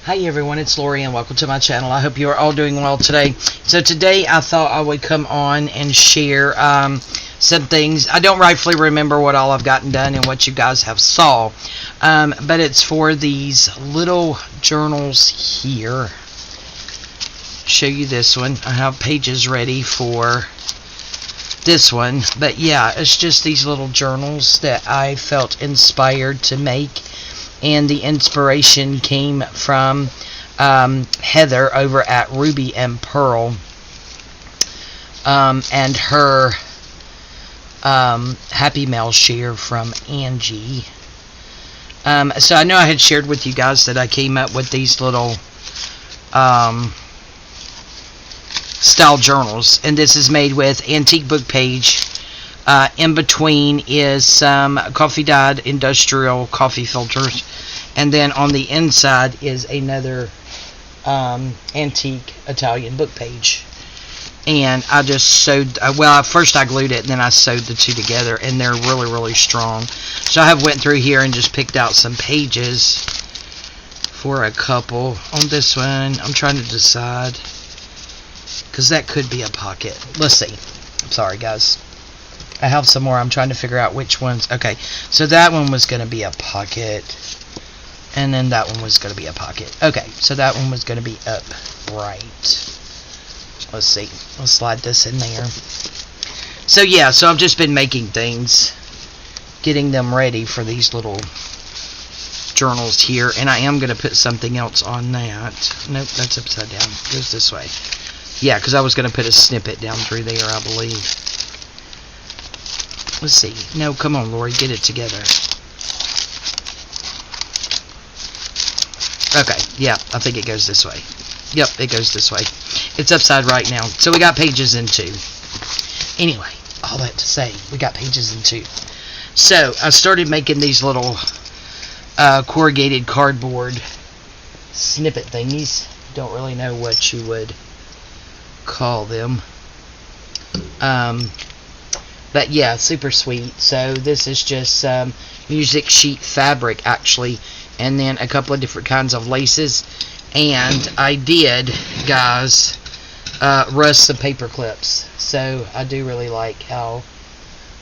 Hi everyone, it's Lori and welcome to my channel. I hope you are all doing well today. So today I thought I would come on and share some things. I don't rightfully remember what all I've gotten done and what you guys have saw. But it's for these little journals here. Show you this one. I have pages ready for this one. But yeah, it's just these little journals that I felt inspired to make. And the inspiration came from Heather over at Ruby and Pearl and her Happy Mail share from Angie. So I know I had shared with you guys that I came up with these little style journals, and this is made with antique book page. In between is some coffee dyed industrial coffee filters, and then on the inside is another antique Italian book page. And I just sewed, well, first I glued it and then I sewed the two together, and they're really strong. So I have went through here and just picked out some pages for a couple. On this one I'm trying to decide, because that could be a pocket. Let's see. I'm sorry guys, I have some more. I'm trying to figure out which ones. Okay, so that one was going to be a pocket, and then that one was going to be a pocket. Okay, so that one was going to be upright. Let's see. Let's slide this in there. So yeah, so I've just been making things, getting them ready for these little journals here, and I am going to put something else on that. Nope, that's upside down. It goes this way. Yeah, because I was going to put a snippet down through there, I believe. Let's see. No, come on, Lori, get it together. Okay, yeah, I think it goes this way. Yep, it goes this way. It's upside right now. So we got pages in two. Anyway, all that to say, we got pages in two. So I started making these little corrugated cardboard snippet thingies. Don't really know what you would call them. But yeah, super sweet. So this is just music sheet fabric actually, and then a couple of different kinds of laces. And I did, guys, rust some paper clips. So I do really like how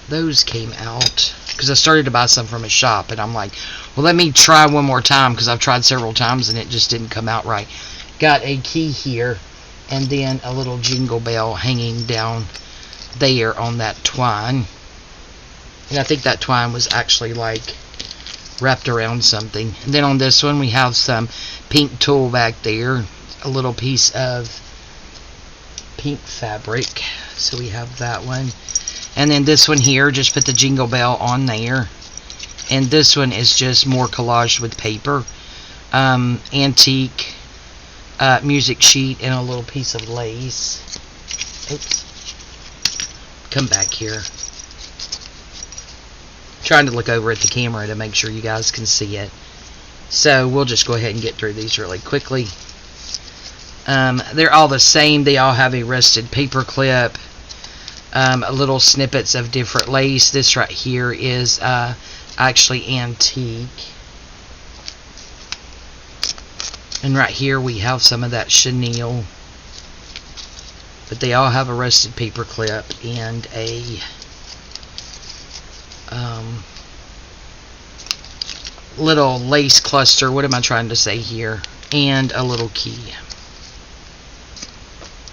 those came out, because I started to buy some from a shop, and I'm like, well, let me try one more time, because I've tried several times and it just didn't come out right. Got a key here, and then a little jingle bell hanging down there on that twine. And I think that twine was actually like wrapped around something. And then on this one we have some pink tulle back there, a little piece of pink fabric. So we have that one. And then this one here, just put the jingle bell on there. And this one is just more collage with paper, antique music sheet, and a little piece of lace. Oops. Come back here. Trying to look over at the camera to make sure you guys can see it. So we'll just go ahead and get through these really quickly. They're all the same. They all have a rusted paper clip, little snippets of different lace. This right here is actually antique. And right here we have some of that chenille. But they all have a rusted paper clip and a little lace cluster. What am I trying to say here? And a little key.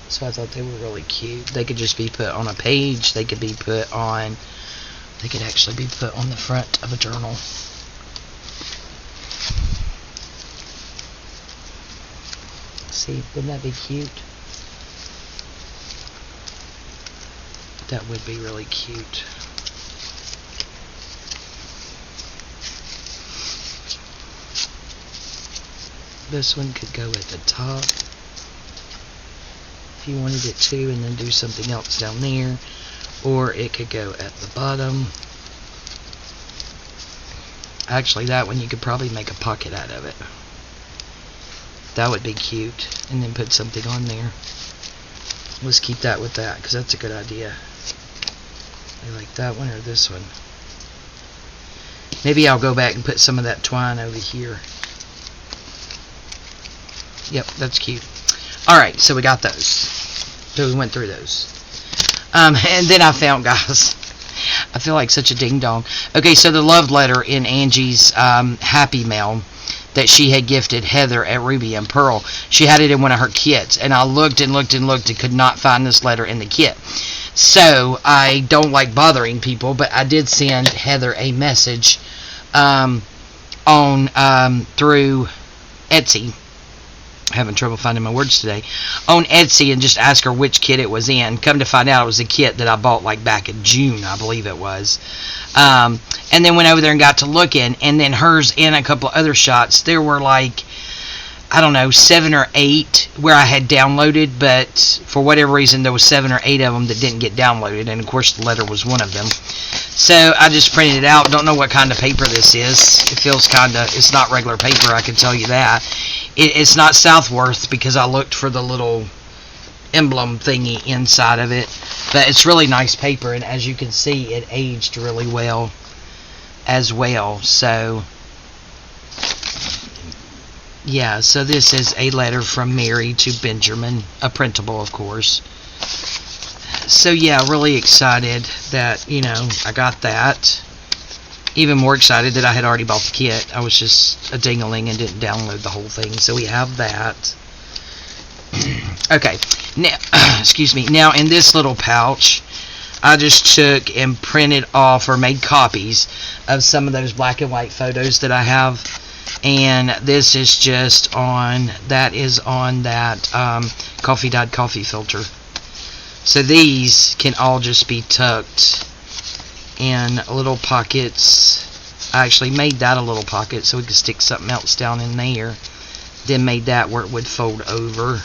So I thought they were really cute. They could just be put on a page. They could be put on, they could actually be put on the front of a journal. See, wouldn't that be cute? That would be really cute. This one could go at the top if you wanted it to, and then do something else down there, or it could go at the bottom. Actually, that one you could probably make a pocket out of it. That would be cute, and then put something on there. Let's keep that with that, because that's a good idea. I like that one or this one. Maybe I'll go back and put some of that twine over here. Yep, that's cute. Alright, so we got those. So we went through those. And then I found, guys, I feel like such a ding-dong. Okay, so the love letter in Angie's Happy Mail that she had gifted Heather at Ruby and Pearl. She had it in one of her kits, and I looked and looked and looked and could not find this letter in the kit. So I don't like bothering people, but I did send Heather a message through Etsy. Having trouble finding my words today, on Etsy, and just ask her which kit it was in. Come to find out, it was a kit that I bought like back in June, I believe it was. And then went over there and got to looking, and then hers and a couple of other shots, there were like, I don't know, 7 or 8 where I had downloaded, but for whatever reason there was 7 or 8 of them that didn't get downloaded, and of course the letter was one of them. So I just printed it out. Don't know what kind of paper this is. It feels kind of, it's not regular paper, I can tell you that. It's not Southworth, because I looked for the little emblem thingy inside of it. But it's really nice paper, and as you can see, it aged really well as well. So, yeah, so this is a letter from Mary to Benjamin, a printable, of course. So, yeah, really excited that, you know, I got that. Even more excited that I had already bought the kit. I was just a ding-a-ling and didn't download the whole thing. So we have that. Okay. Now, excuse me. Now, in this little pouch, I just took and printed off or made copies of some of those black and white photos that I have. And this is just on, that is on that coffee dyed coffee filter. So these can all just be tucked in little pockets. I actually made that a little pocket so we could stick something else down in there. Then made that where it would fold over.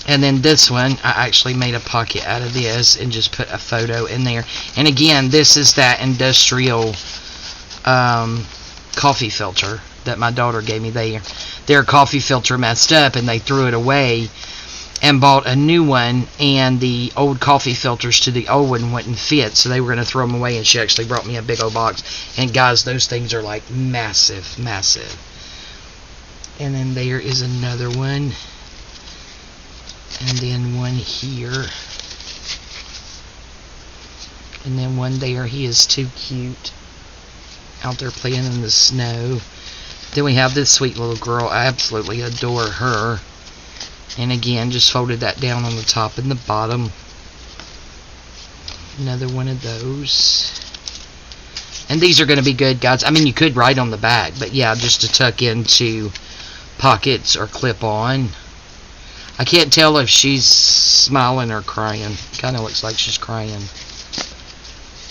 And then this one, I actually made a pocket out of this and just put a photo in there. And again, this is that industrial coffee filter that my daughter gave me. Their coffee filter messed up and they threw it away and bought a new one, and the old coffee filters to the old one wouldn't fit, so they were going to throw them away, and she actually brought me a big old box. And guys, those things are like massive, massive. And then there is another one, and then one here, and then one there. He is too cute out there playing in the snow. Then we have this sweet little girl. I absolutely adore her. And again, just folded that down on the top and the bottom. Another one of those. And these are going to be good, guys. I mean, you could write on the back, but yeah, just to tuck into pockets or clip on. I can't tell if she's smiling or crying. Kind of looks like she's crying.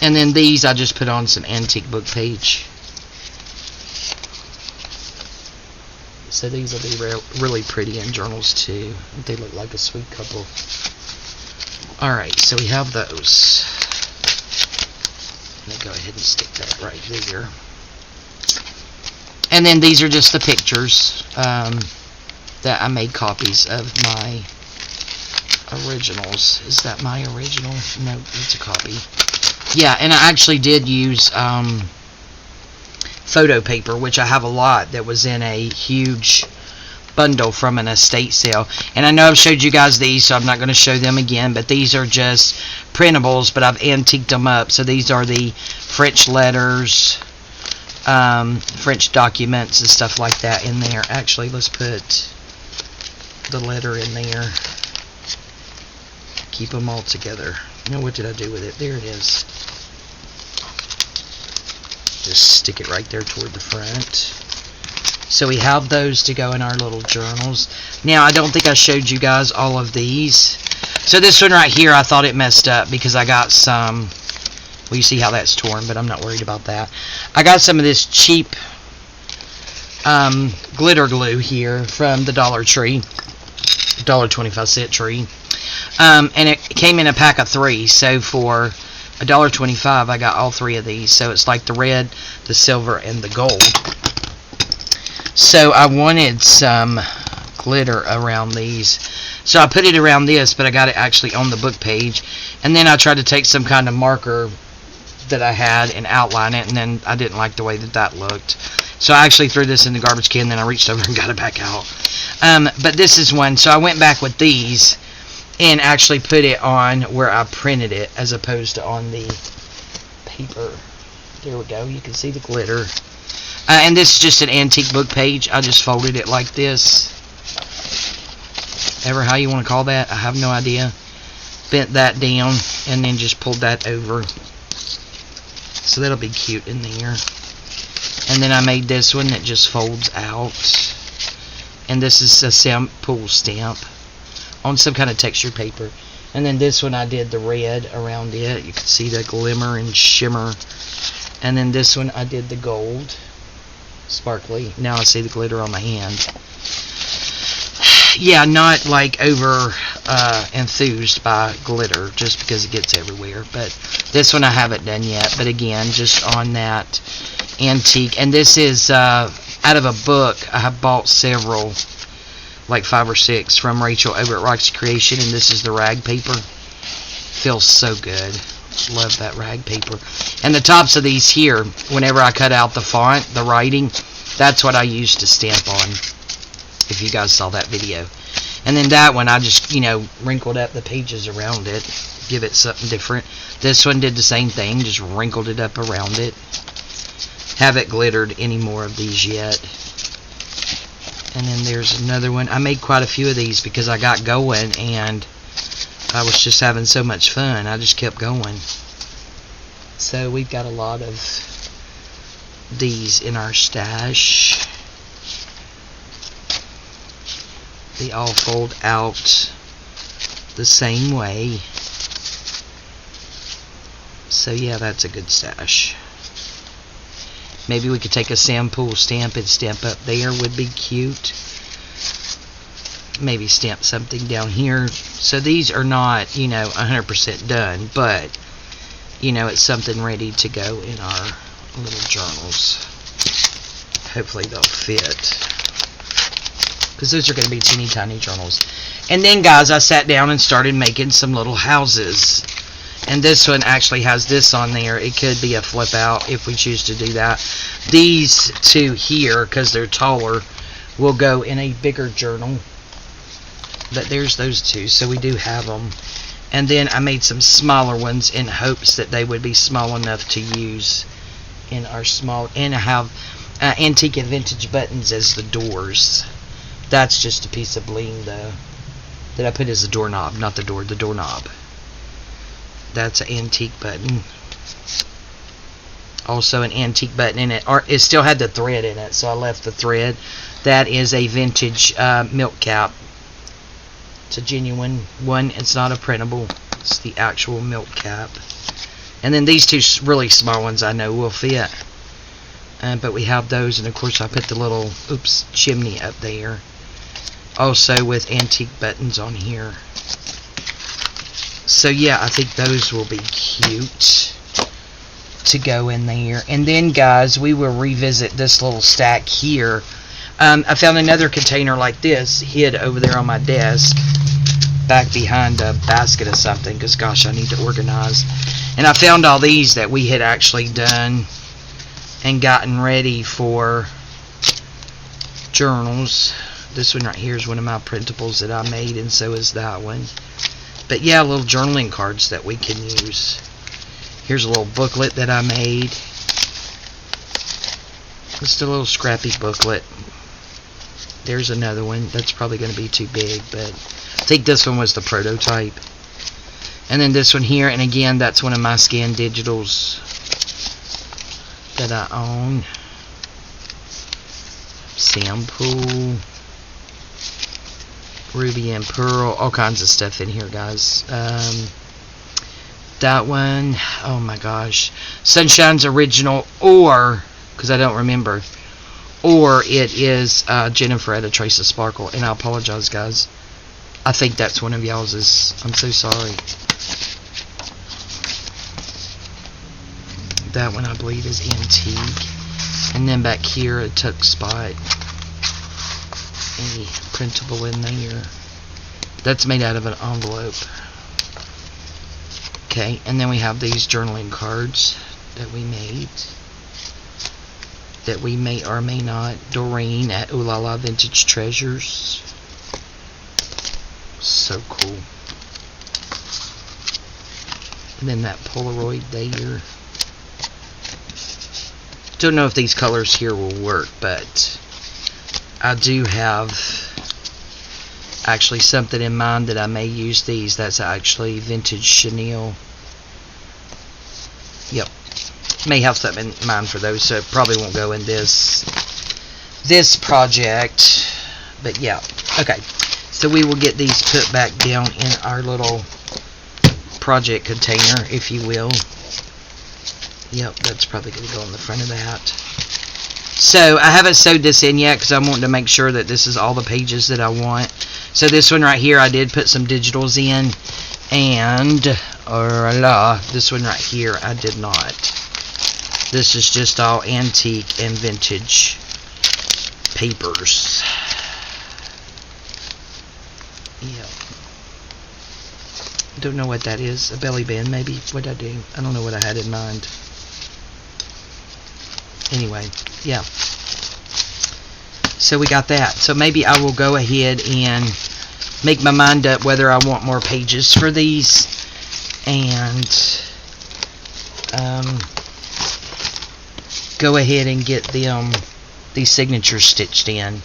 And then these I just put on some antique book page. So these will be really pretty in journals too. They look like a sweet couple. Alright, so we have those. Let me go ahead and stick that right there. And then these are just the pictures that I made copies of my originals. Is that my original? No, it's a copy. Yeah, and I actually did use photo paper, which I have a lot, that was in a huge bundle from an estate sale. And I know I've showed you guys these, so I'm not going to show them again, but these are just printables, but I've antiqued them up. So these are the French letters, French documents and stuff like that in there. Actually, let's put the letter in there. Keep them all together. Now, what did I do with it? There it is. Just stick it right there toward the front. So we have those to go in our little journals. Now, I don't think I showed you guys all of these. So this one right here, I thought it messed up because I got some, well, you see how that's torn, but I'm not worried about that. I got some of this cheap glitter glue here from the Dollar Tree, $1.25 tree. And it came in a pack of 3, so for $1.25 I got all 3 of these. So it's like the red, the silver, and the gold. So I wanted some glitter around these, so I put it around this, but I got it actually on the book page. And then I tried to take some kind of marker that I had and outline it, and then I didn't like the way that that looked, So I actually threw this in the garbage can, then I reached over and got it back out. But this is one. So I went back with these and actually put it on where I printed it as opposed to on the paper. There we go. You can see the glitter. And this is just an antique book page. I just folded it like this. Ever how you want to call that, I have no idea. Bent that down and then just pulled that over. So that'll be cute in there. And then I made this one that just folds out. And this is a sample stamp on some kind of textured paper. And then this one I did the red around it. You can see the glimmer and shimmer. And then this one I did the gold. Sparkly. Now I see the glitter on my hand. Yeah, not like over enthused by glitter just because it gets everywhere. But this one I haven't done yet. But again, just on that antique. And this is out of a book. I have bought several, like 5 or 6 from Rachel over at Roxy Creation. And this is the rag paper. Feels so good. Love that rag paper. And the tops of these here, whenever I cut out the font, the writing, that's what I used to stamp on. If you guys saw that video. And then that one I just, wrinkled up the pages around it, give it something different. This one did the same thing, just wrinkled it up around it. Haven't glittered any more of these yet. And then there's another one. I made quite a few of these because I got going and I was just having so much fun. I just kept going. So we've got a lot of these in our stash. They all fold out the same way. So yeah, that's a good stash. Maybe we could take a sample stamp and stamp up there, would be cute. Maybe stamp something down here. So these are not, 100% done, but, it's something ready to go in our little journals. Hopefully they'll fit. Because those are going to be teeny tiny journals. And then, guys, I sat down and started making some little houses. And this one actually has this on there. It could be a flip out if we choose to do that. These two here, because they're taller, will go in a bigger journal. But there's those two, so we do have them. And then I made some smaller ones in hopes that they would be small enough to use in our small. And I have antique and vintage buttons as the doors. That's just a piece of bling, though, that I put as a doorknob, not the door, the doorknob. That's an antique button. Also an antique button in it. It still had the thread in it, so I left the thread. That is a vintage milk cap. It's a genuine one. It's not a printable. It's the actual milk cap. And then these two really small ones I know will fit. But we have those, and of course I put the little, chimney up there. Also with antique buttons on here. So yeah, I think those will be cute to go in there. And then, guys, we will revisit this little stack here. I found another container like this hid over there on my desk, back behind a basket or something, because gosh, I need to organize. And I found all these that we had actually done and gotten ready for journals. This one right here is one of my printables that I made, and so is that one. But yeah, little journaling cards that we can use. Here's a little booklet that I made. Just a little scrappy booklet. There's another one. That's probably going to be too big, but I think this one was the prototype. And then this one here, and again, that's one of my scanned digitals that I own. Sample. Ruby and Pearl, all kinds of stuff in here, guys. That one, oh my gosh, Sunshine's original, or, because I don't remember, or it is Jennifer at A Trace of Sparkle, and I apologize, guys. I think that's one of y'all's. I'm so sorry. That one, I believe, is antique. And then back here, a tuck spot. A printable in there. That's made out of an envelope. Okay, and then we have these journaling cards that we made. that we may or may not. Doreen at Ooh La La Vintage Treasures. So cool. And then that Polaroid there. Don't know if these colors here will work, but I do have actually something in mind that I may use these. That's actually vintage chenille. Yep. May have something in mind for those, so it probably won't go in this project. But yeah. Okay. So we will get these put back down in our little project container, if you will. Yep, that's probably going to go on the front of that. So I haven't sewed this in yet because I'm wanting to make sure that this is all the pages that I want. So this one right here, I did put some digitals in, and this one right here, I did not. This is just all antique and vintage papers. Yep. Don't know what that is. A belly band, maybe. What I do? I don't know what I had in mind. Anyway, yeah. So we got that. So maybe I will go ahead and make my mind up whether I want more pages for these, and go ahead and get these signatures stitched in,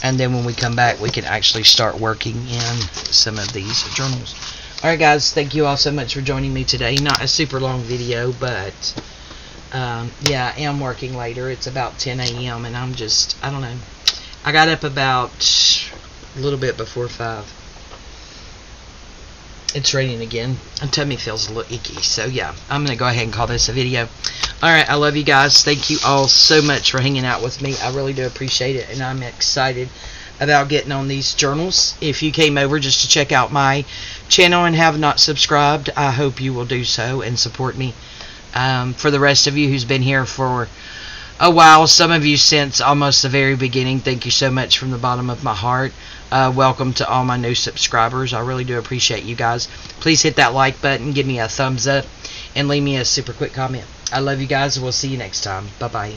and then when we come back we can actually start working in some of these journals. Alright guys, thank you all so much for joining me today. Not a super long video, but yeah, I am working later. It's about 10 a.m. and I'm just, I don't know. I got up about a little bit before 5. It's raining again. My tummy feels a little icky. So yeah, I'm going to go ahead and call this a video. Alright, I love you guys. Thank you all so much for hanging out with me. I really do appreciate it, and I'm excited about getting on these journals. If you came over just to check out my channel and have not subscribed, I hope you will do so and support me. For the rest of you who's been here for a while, some of you since almost the very beginning, thank you so much from the bottom of my heart. Welcome to all my new subscribers. I really do appreciate you guys. Please hit that like button, give me a thumbs up, and leave me a super quick comment. I love you guys, and we'll see you next time. Bye-bye.